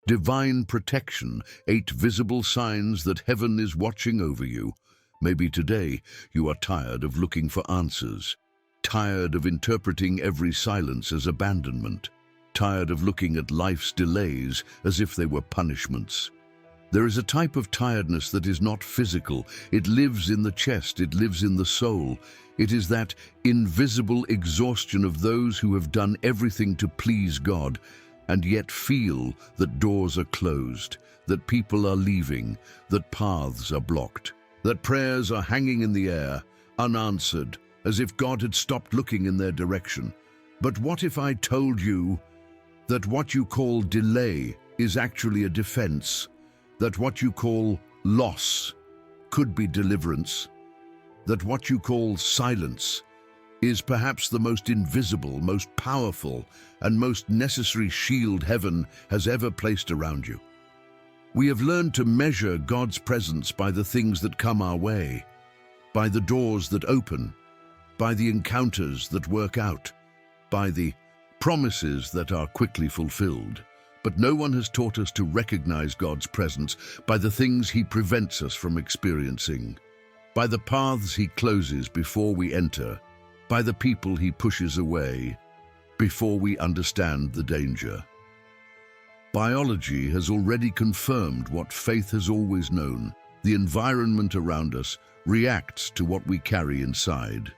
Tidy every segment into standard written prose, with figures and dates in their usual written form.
Divine protection, 8 visible signs that heaven is watching over you. Maybe today you are tired of looking for answers, tired of interpreting every silence as abandonment, tired of looking at life's delays as if they were punishments. There is a type of tiredness that is not physical. It lives in the chest, it lives in the soul. It is that invisible exhaustion of those who have done everything to please God, and yet feel that doors are closed, that people are leaving, that paths are blocked, that prayers are hanging in the air, unanswered, as if God had stopped looking in their direction. But what if I told you that what you call delay is actually a defense, that what you call loss could be deliverance, that what you call silence is perhaps the most invisible, most powerful, and most necessary shield heaven has ever placed around you? We have learned to measure God's presence by the things that come our way, by the doors that open, by the encounters that work out, by the promises that are quickly fulfilled. But no one has taught us to recognize God's presence by the things He prevents us from experiencing, by the paths He closes before we enter, by the people He pushes away before we understand the danger. Biology has already confirmed what faith has always known. The environment around us reacts to what we carry inside.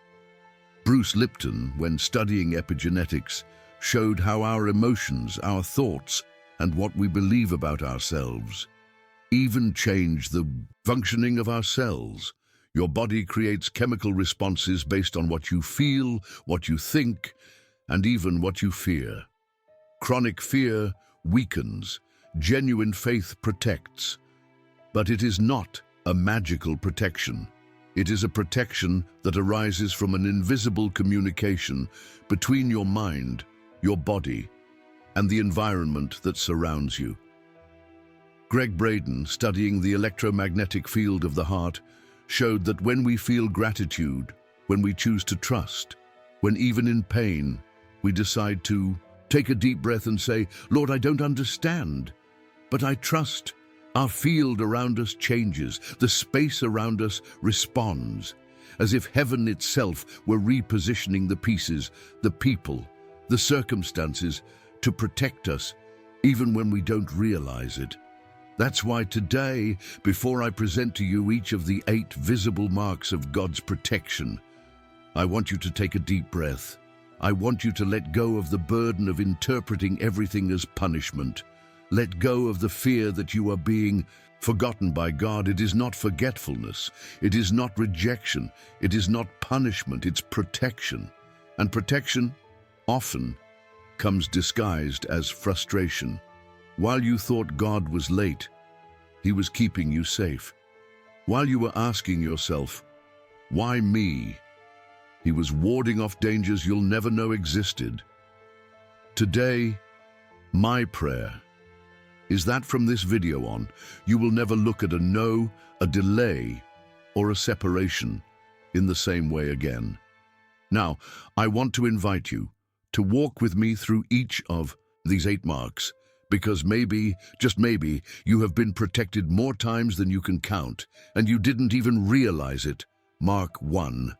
Bruce Lipton, when studying epigenetics, showed how our emotions, our thoughts, and what we believe about ourselves even change the functioning of our cells. Your body creates chemical responses based on what you feel, what you think, and even what you fear. Chronic fear weakens, genuine faith protects. But it is not a magical protection. It is a protection that arises from an invisible communication between your mind, your body, and the environment that surrounds you. Gregg Braden, studying the electromagnetic field of the heart, showed that when we feel gratitude, when we choose to trust, when even in pain, we decide to take a deep breath and say, "Lord, I don't understand, but I trust," our field around us changes, the space around us responds, as if heaven itself were repositioning the pieces, the people, the circumstances, to protect us, even when we don't realize it. That's why today, before I present to you each of the 8 visible marks of God's protection, I want you to take a deep breath. I want you to let go of the burden of interpreting everything as punishment. Let go of the fear that you are being forgotten by God. It is not forgetfulness. It is not rejection. It is not punishment. It's protection. And protection often comes disguised as frustration. While you thought God was late, He was keeping you safe. While you were asking yourself, "Why me?" He was warding off dangers you'll never know existed. Today, my prayer is that from this video on, you will never look at a no, a delay, or a separation in the same way again. Now, I want to invite you to walk with me through each of these 8 marks, because maybe, just maybe, you have been protected more times than you can count, and you didn't even realize it. Mark 1.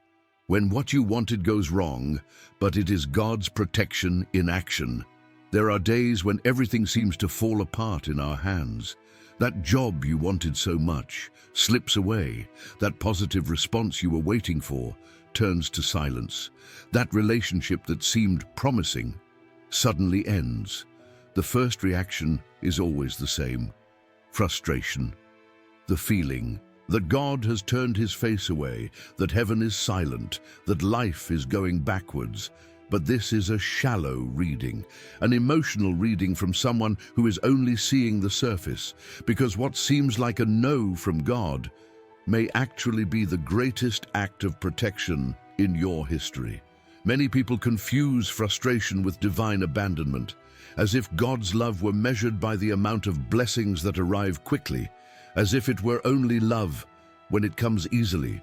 When what you wanted goes wrong, but it is God's protection in action. There are days when everything seems to fall apart in our hands. That job you wanted so much slips away. That positive response you were waiting for turns to silence. That relationship that seemed promising suddenly ends. The first reaction is always the same: frustration. The feeling that God has turned His face away, that heaven is silent, that life is going backwards. But this is a shallow reading, an emotional reading from someone who is only seeing the surface, because what seems like a no from God may actually be the greatest act of protection in your history. Many people confuse frustration with divine abandonment, as if God's love were measured by the amount of blessings that arrive quickly, as if it were only love when it comes easily,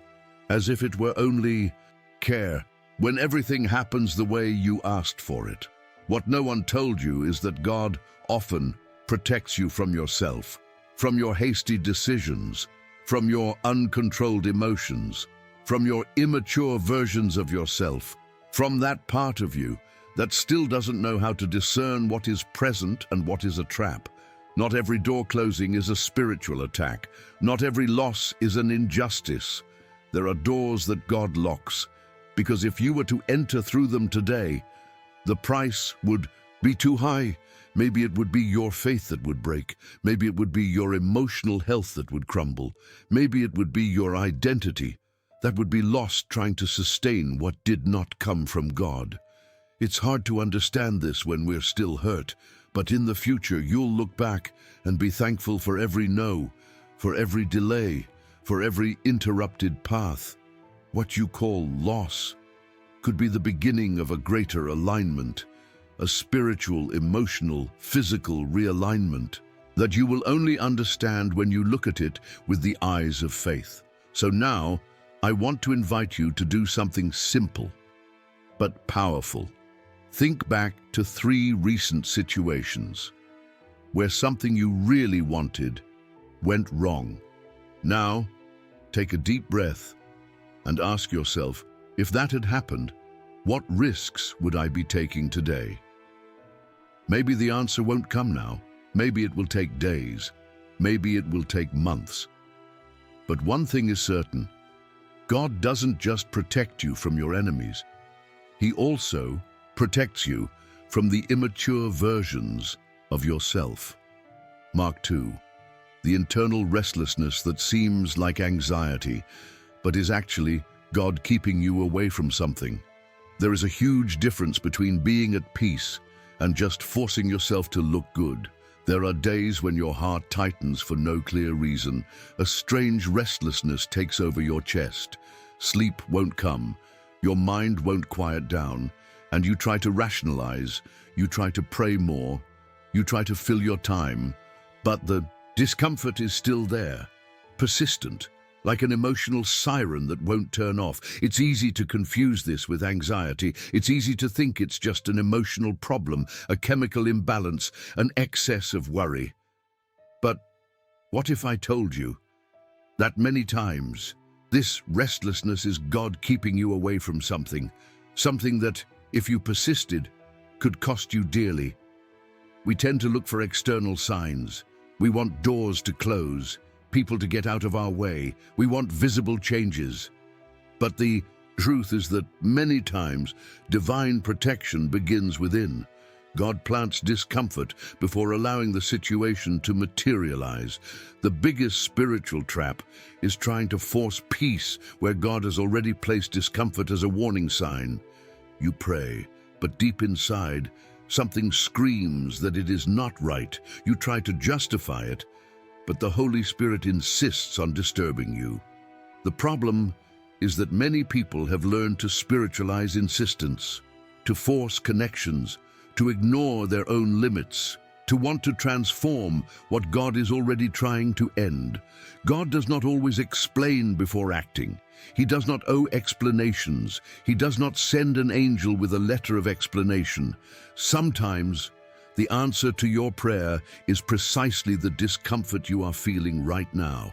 as if it were only care when everything happens the way you asked for it. What no one told you is that God often protects you from yourself, from your hasty decisions, from your uncontrolled emotions, from your immature versions of yourself, from that part of you that still doesn't know how to discern what is present and what is a trap. Not every door closing is a spiritual attack. Not every loss is an injustice. There are doors that God locks, because if you were to enter through them today, the price would be too high. Maybe it would be your faith that would break. Maybe it would be your emotional health that would crumble. Maybe it would be your identity that would be lost trying to sustain what did not come from God. It's hard to understand this when we're still hurt, but in the future you'll look back and be thankful for every no, for every delay, for every interrupted path. What you call loss could be the beginning of a greater alignment, a spiritual, emotional, physical realignment that you will only understand when you look at it with the eyes of faith. So now, I want to invite you to do something simple, but powerful. Think back to 3 recent situations where something you really wanted went wrong. Now, take a deep breath and ask yourself, if that had happened, what risks would I be taking today? Maybe the answer won't come now. Maybe it will take days. Maybe it will take months. But one thing is certain, God doesn't just protect you from your enemies. He also protects you from the immature versions of yourself. Mark 2. The internal restlessness that seems like anxiety, but is actually God keeping you away from something. There is a huge difference between being at peace and just forcing yourself to look good. There are days when your heart tightens for no clear reason. A strange restlessness takes over your chest. Sleep won't come. Your mind won't quiet down. And you try to rationalize. You try to pray more. You try to fill your time. But the discomfort is still there, persistent, like an emotional siren that won't turn off. It's easy to confuse this with anxiety. It's easy to think it's just an emotional problem, a chemical imbalance, an excess of worry. But what if I told you that many times this restlessness is God keeping you away from something that, if you persisted, could cost you dearly? We tend to look for external signs. We want doors to close, people to get out of our way. We want visible changes. But the truth is that many times divine protection begins within. God plants discomfort before allowing the situation to materialize. The biggest spiritual trap is trying to force peace where God has already placed discomfort as a warning sign. You pray, but deep inside, something screams that it is not right. You try to justify it, but the Holy Spirit insists on disturbing you. The problem is that many people have learned to spiritualize insistence, to force connections, to ignore their own limits, to want to transform what God is already trying to end. God does not always explain before acting. He does not owe explanations. He does not send an angel with a letter of explanation. Sometimes, the answer to your prayer is precisely the discomfort you are feeling right now.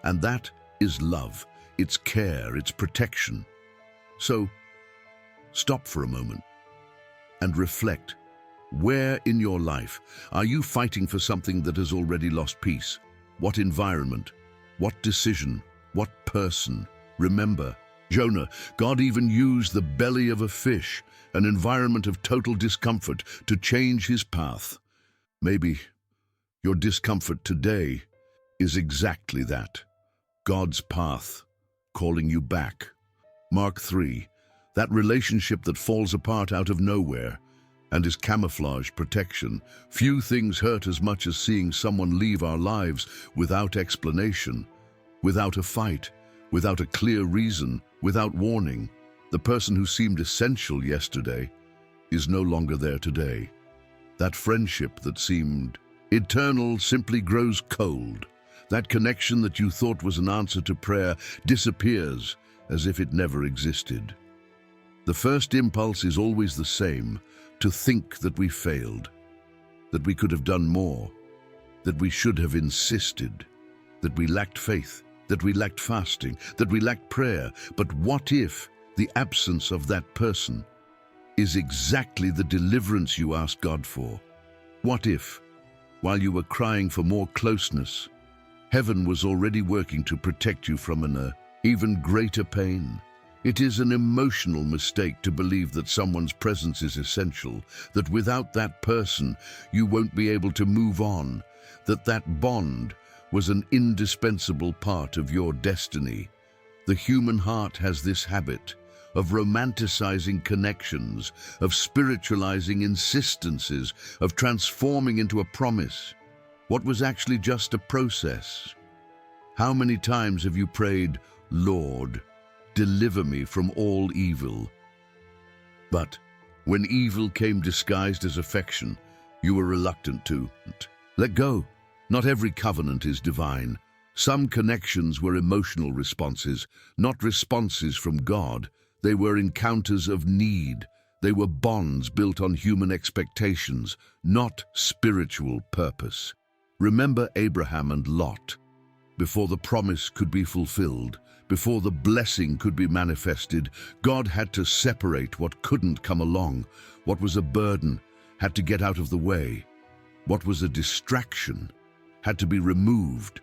And that is love. It's care, it's protection. So, stop for a moment and reflect. Where in your life are you fighting for something that has already lost peace? What environment? What decision? What person? Remember, Jonah, God even used the belly of a fish, an environment of total discomfort, to change his path. Maybe your discomfort today is exactly that. God's path, calling you back. Mark 3, that relationship that falls apart out of nowhere and is camouflage protection. Few things hurt as much as seeing someone leave our lives without explanation, without a fight, without a clear reason, without warning. The person who seemed essential yesterday is no longer there today. That friendship that seemed eternal simply grows cold. That connection that you thought was an answer to prayer disappears as if it never existed. The first impulse is always the same, to think that we failed, that we could have done more, that we should have insisted, that we lacked faith, that we lacked fasting, that we lacked prayer. But what if the absence of that person is exactly the deliverance you asked God for? What if, while you were crying for more closeness, heaven was already working to protect you from an even greater pain? It is an emotional mistake to believe that someone's presence is essential, that without that person you won't be able to move on, that that bond was an indispensable part of your destiny. The human heart has this habit of romanticizing connections, of spiritualizing insistences, of transforming into a promise what was actually just a process. How many times have you prayed, "Lord, deliver me from all evil"? But when evil came disguised as affection, you were reluctant to let go. Not every covenant is divine. Some connections were emotional responses, not responses from God. They were encounters of need. They were bonds built on human expectations, not spiritual purpose. Remember Abraham and Lot. Before the promise could be fulfilled, before the blessing could be manifested, God had to separate what couldn't come along. What was a burden had to get out of the way. What was a distraction had to be removed.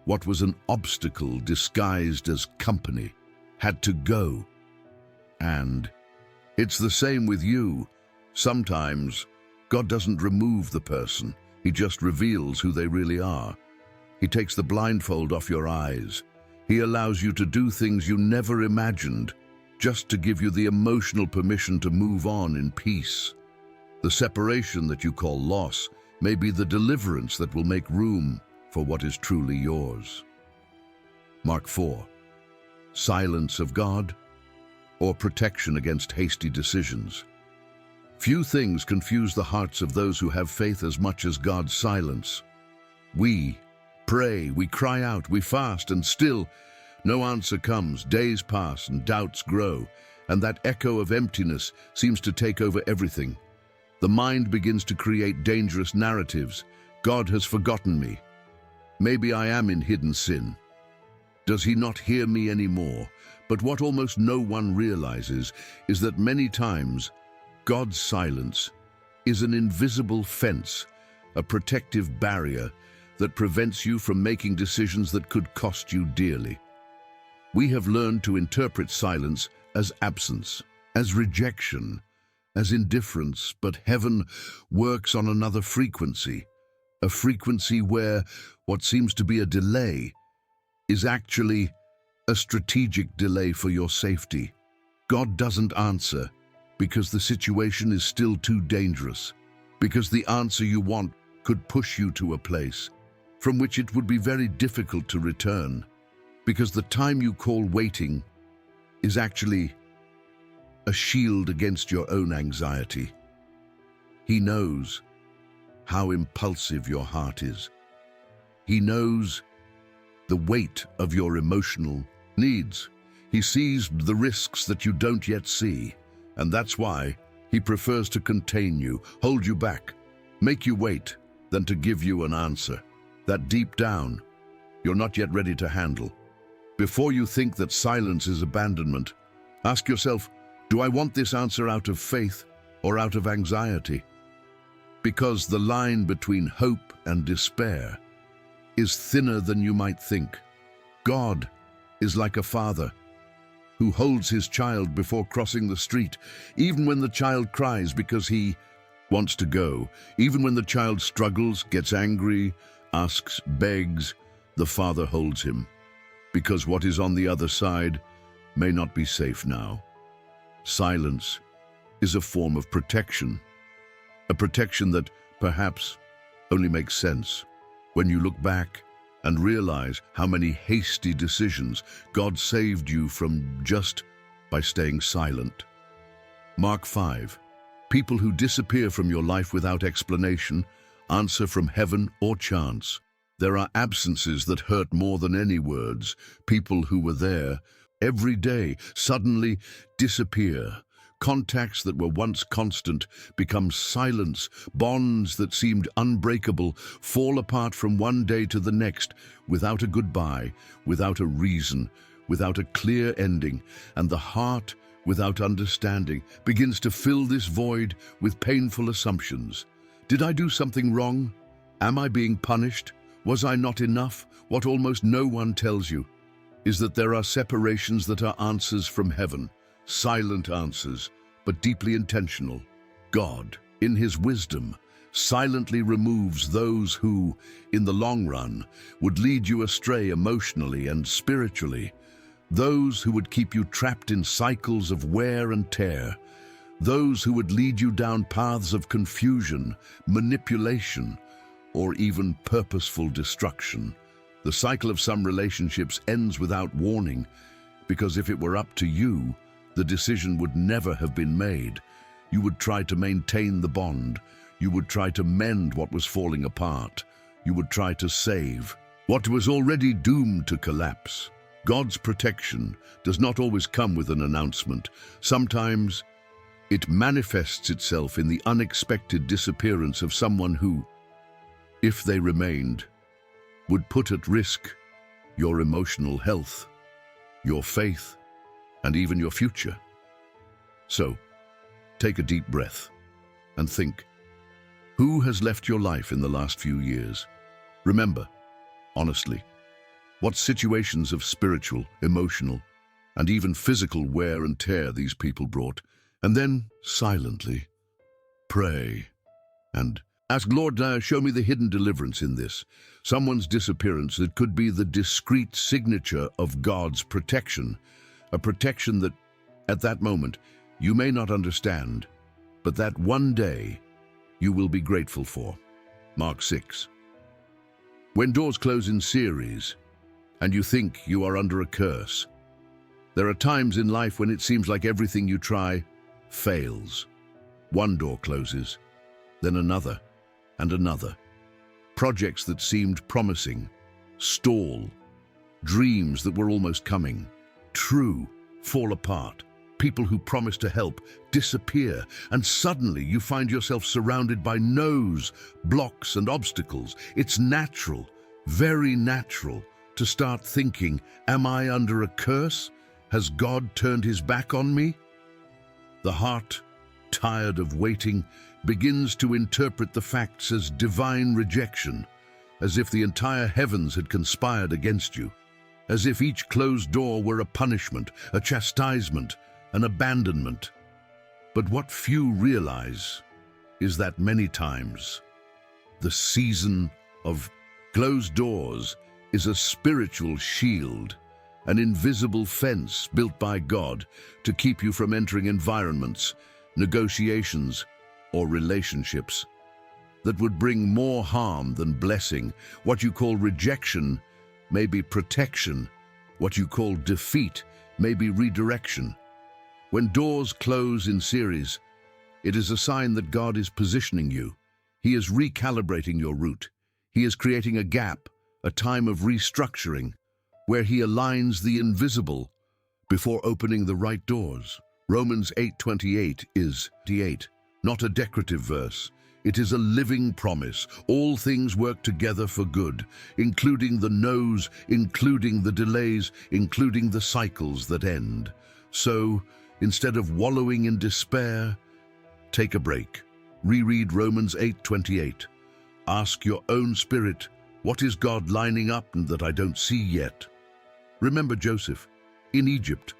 What was an obstacle disguised as company had to go. And it's the same with you. Sometimes God doesn't remove the person. He just reveals who they really are. He takes the blindfold off your eyes. He allows you to do things you never imagined, just to give you the emotional permission to move on in peace. The separation that you call loss may be the deliverance that will make room for what is truly yours. Mark 4. Silence of God or protection against hasty decisions. Few things confuse the hearts of those who have faith as much as God's silence. We pray, we cry out, we fast, and still no answer comes. Days pass and doubts grow, and that echo of emptiness seems to take over everything. The mind begins to create dangerous narratives. God has forgotten me. Maybe I am in hidden sin. Does he not hear me anymore? But what almost no one realizes is that many times God's silence is an invisible fence, a protective barrier that prevents you from making decisions that could cost you dearly. We have learned to interpret silence as absence, as rejection, as indifference, but heaven works on another frequency, a frequency where what seems to be a delay is actually a strategic delay for your safety. God doesn't answer because the situation is still too dangerous, because the answer you want could push you to a place from which it would be very difficult to return, because the time you call waiting is actually a shield against your own anxiety. He knows how impulsive your heart is. He knows the weight of your emotional needs. He sees the risks that you don't yet see, and that's why he prefers to contain you, hold you back, make you wait, than to give you an answer that deep down you're not yet ready to handle. Before you think that silence is abandonment, ask yourself, do I want this answer out of faith or out of anxiety? Because the line between hope and despair is thinner than you might think. God is like a father who holds his child before crossing the street, even when the child cries because he wants to go, even when the child struggles, gets angry, asks, begs, the father holds him, because what is on the other side may not be safe now. Silence is a form of protection, a protection that perhaps only makes sense when you look back and realize how many hasty decisions God saved you from just by staying silent. Mark 5. People who disappear from your life without explanation, answer from heaven or chance. There are absences that hurt more than any words. People who were there every day suddenly disappear, Contacts that were once constant become silence. Bonds that seemed unbreakable fall apart from one day to the next without a goodbye, without a reason, without a clear ending. And the heart, without understanding, begins to fill this void with painful assumptions. Did I do something wrong? Am I being punished? Was I not enough? What almost no one tells you is that there are separations that are answers from heaven. Silent answers, but deeply intentional. God, in his wisdom, silently removes those who, in the long run, would lead you astray emotionally and spiritually. Those who would keep you trapped in cycles of wear and tear. Those who would lead you down paths of confusion, manipulation, or even purposeful destruction. The cycle of some relationships ends without warning, because if it were up to you, the decision would never have been made. You would try to maintain the bond. You would try to mend what was falling apart. You would try to save what was already doomed to collapse. God's protection does not always come with an announcement. Sometimes it manifests itself in the unexpected disappearance of someone who, if they remained, would put at risk your emotional health, your faith, and even your future. So, take a deep breath and think, who has left your life in the last few years? Remember, honestly, what situations of spiritual, emotional, and even physical wear and tear these people brought, and then, silently, pray and ask, Lord, show me the hidden deliverance in this. Someone's disappearance that could be the discreet signature of God's protection. A protection that, at that moment, you may not understand, but that one day you will be grateful for. Mark 6. When doors close in series, and you think you are under a curse, there are times in life when it seems like everything you try fails. One door closes, then another, and another. Projects that seemed promising stall. Dreams that were almost coming true fall apart. People who promise to help disappear, and suddenly you find yourself surrounded by no's, blocks, and obstacles. It's natural, very natural, to start thinking, am I under a curse? Has God turned his back on me? The heart, tired of waiting, begins to interpret the facts as divine rejection, as if the entire heavens had conspired against you, as if each closed door were a punishment, a chastisement, an abandonment. But what few realize is that many times the season of closed doors is a spiritual shield, an invisible fence built by God to keep you from entering environments, negotiations, or relationships that would bring more harm than blessing. What you call rejection may be protection. What you call defeat may be redirection. When doors close in series, it is a sign that God is positioning you. He is recalibrating your route. He is creating a gap, a time of restructuring, where he aligns the invisible before opening the right doors. Romans 8:28 is 8, not a decorative verse. It is a living promise. All things work together for good, including the no's, including the delays, including the cycles that end. So, instead of wallowing in despair, take a break. Reread Romans 8:28. Ask your own spirit, what is God lining up that I don't see yet? Remember Joseph, in Egypt.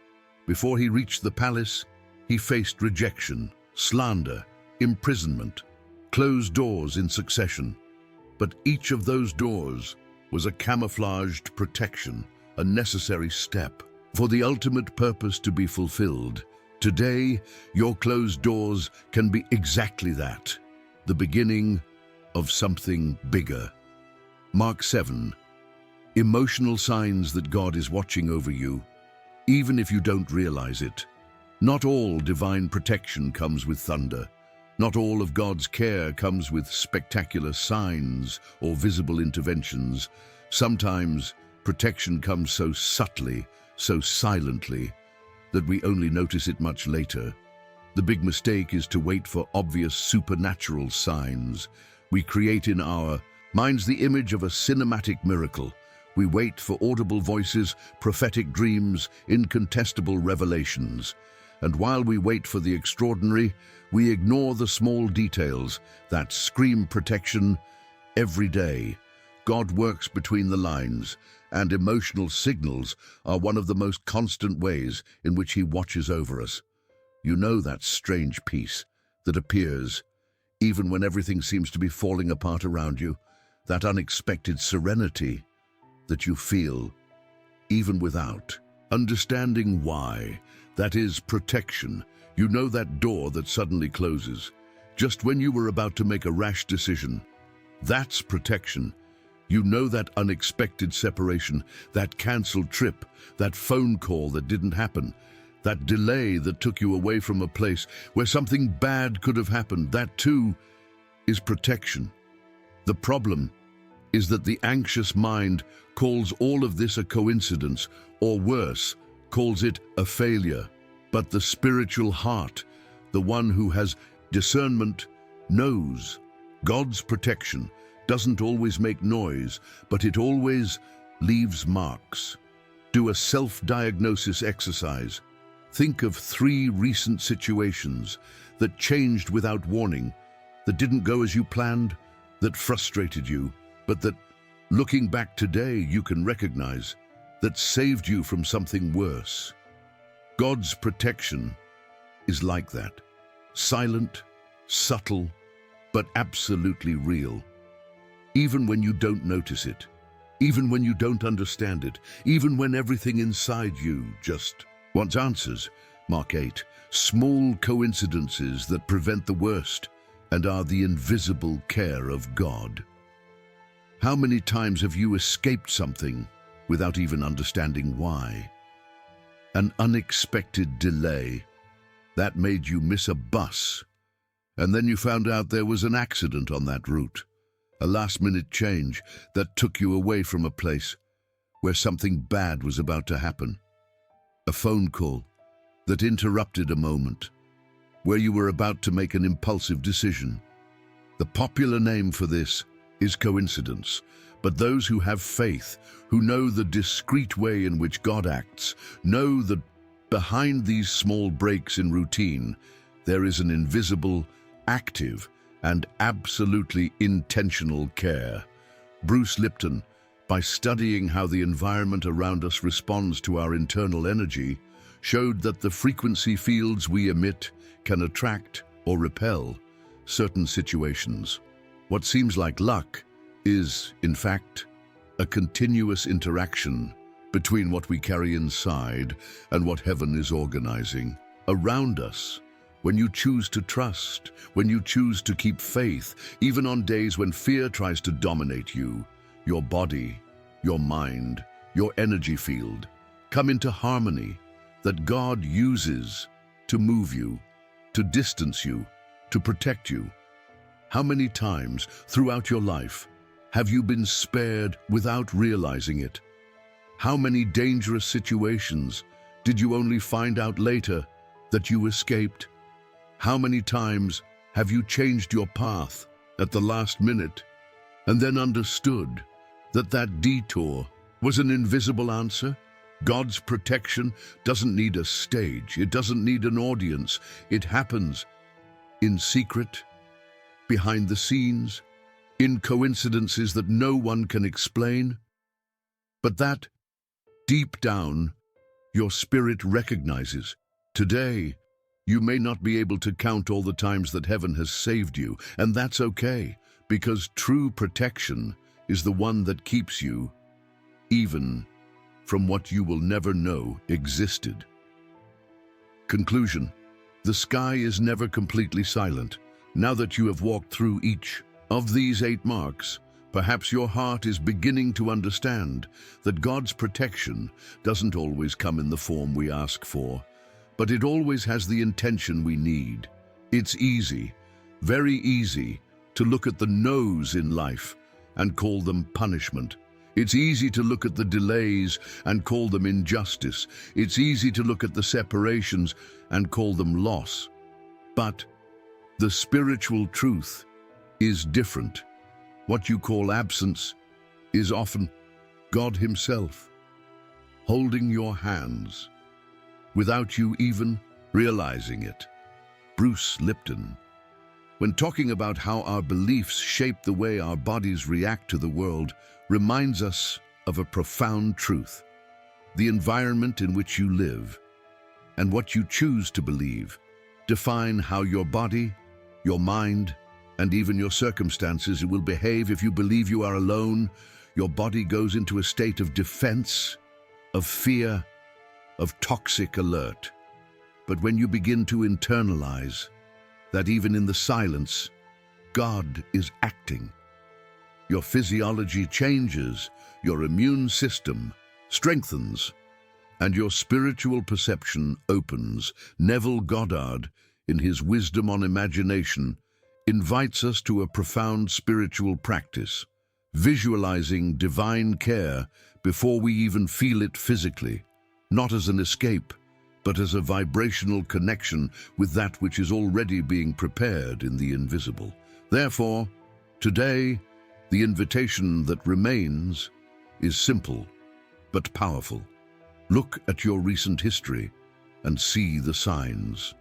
Before he reached the palace, he faced rejection, slander, imprisonment, closed doors in succession. But each of those doors was a camouflaged protection, a necessary step for the ultimate purpose to be fulfilled. Today, your closed doors can be exactly that, the beginning of something bigger. Mark 7. Emotional signs that God is watching over you, even if you don't realize it. Not all divine protection comes with thunder. Not all of God's care comes with spectacular signs or visible interventions. Sometimes protection comes so subtly, so silently, that we only notice it much later. The big mistake is to wait for obvious supernatural signs. We create in our minds the image of a cinematic miracle. We wait for audible voices, prophetic dreams, incontestable revelations. And while we wait for the extraordinary, we ignore the small details that scream protection every day. God works between the lines, and emotional signals are one of the most constant ways in which He watches over us. You know that strange peace that appears even when everything seems to be falling apart around you, that unexpected serenity that you feel even without understanding why. That is protection. You know that door that suddenly closes just when you were about to make a rash decision. That's protection. You know that unexpected separation, that cancelled trip, that phone call that didn't happen, that delay that took you away from a place where something bad could have happened. That too is protection. The problem is that the anxious mind calls all of this a coincidence, or worse, calls it a failure. But the spiritual heart, the one who has discernment, knows God's protection doesn't always make noise, but it always leaves marks. Do a self-diagnosis exercise. Think of 3 recent situations that changed without warning, that didn't go as you planned, that frustrated you, but that, looking back today, you can recognize that saved you from something worse. God's protection is like that. Silent, subtle, but absolutely real. Even when you don't notice it, even when you don't understand it, even when everything inside you just wants answers. Mark 8, small coincidences that prevent the worst and are the invisible care of God. How many times have you escaped something without even understanding why? An unexpected delay that made you miss a bus, and then you found out there was an accident on that route. A last-minute change that took you away from a place where something bad was about to happen. A phone call that interrupted a moment where you were about to make an impulsive decision. The popular name for this is coincidence, but those who have faith, who know the discreet way in which God acts, know that behind these small breaks in routine, there is an invisible, active, and absolutely intentional care. Bruce Lipton, by studying how the environment around us responds to our internal energy, showed that the frequency fields we emit can attract or repel certain situations. What seems like luck is, in fact, a continuous interaction between what we carry inside and what heaven is organizing around us. When you choose to trust, when you choose to keep faith, even on days when fear tries to dominate you, your body, your mind, your energy field come into harmony that God uses to move you, to distance you, to protect you. How many times throughout your life have you been spared without realizing it? How many dangerous situations did you only find out later that you escaped? How many times have you changed your path at the last minute and then understood that that detour was an invisible answer? God's protection doesn't need a stage. It doesn't need an audience. It happens in secret, behind the scenes, in coincidences that no one can explain, but that, deep down, your spirit recognizes. Today, you may not be able to count all the times that heaven has saved you, and that's okay, because true protection is the one that keeps you, even from what you will never know existed. Conclusion: the sky is never completely silent. Now that you have walked through each of these 8 marks, perhaps your heart is beginning to understand that God's protection doesn't always come in the form we ask for, but it always has the intention we need. It's easy, very easy, to look at the no's in life and call them punishment. It's easy to look at the delays and call them injustice. It's easy to look at the separations and call them loss. But the spiritual truth is different. What you call absence is often God Himself, holding your hands without you even realizing it. Bruce Lipton, when talking about how our beliefs shape the way our bodies react to the world, reminds us of a profound truth. The environment in which you live and what you choose to believe define how your body, your mind, and even your circumstances will behave. If you believe you are alone, your body goes into a state of defense, of fear, of toxic alert. But when you begin to internalize that even in the silence, God is acting, your physiology changes, your immune system strengthens, and your spiritual perception opens. Neville Goddard, in his Wisdom on Imagination, invites us to a profound spiritual practice, visualizing divine care before we even feel it physically, not as an escape, but as a vibrational connection with that which is already being prepared in the invisible. Therefore, today, the invitation that remains is simple but powerful. Look at your recent history and see the signs.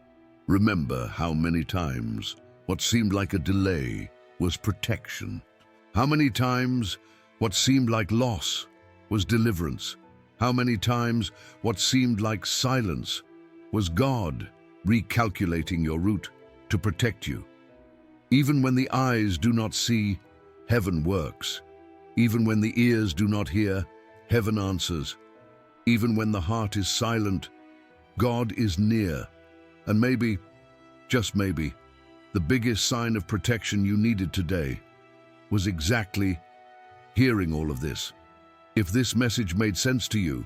Remember how many times what seemed like a delay was protection. How many times what seemed like loss was deliverance. How many times what seemed like silence was God recalculating your route to protect you. Even when the eyes do not see, heaven works. Even when the ears do not hear, heaven answers. Even when the heart is silent, God is near. And maybe, just maybe, the biggest sign of protection you needed today was exactly hearing all of this. If this message made sense to you,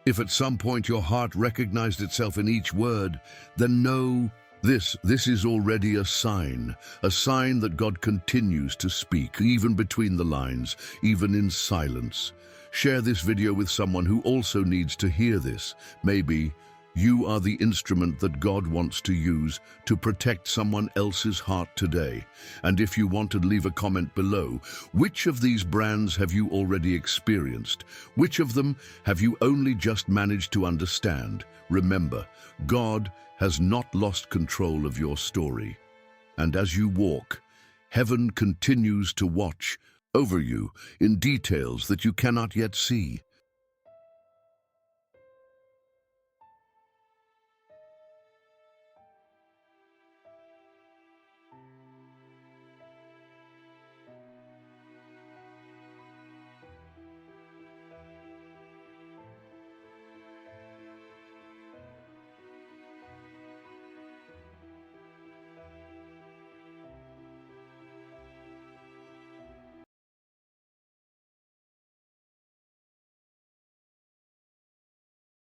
if at some point your heart recognized itself in each word, then know this is already a sign that God continues to speak, even between the lines, even in silence. Share this video with someone who also needs to hear this. Maybe you are the instrument that God wants to use to protect someone else's heart today. And if you want to leave a comment below, which of these brands have you already experienced? Which of them have you only just managed to understand? Remember, God has not lost control of your story. And as you walk, heaven continues to watch over you in details that you cannot yet see.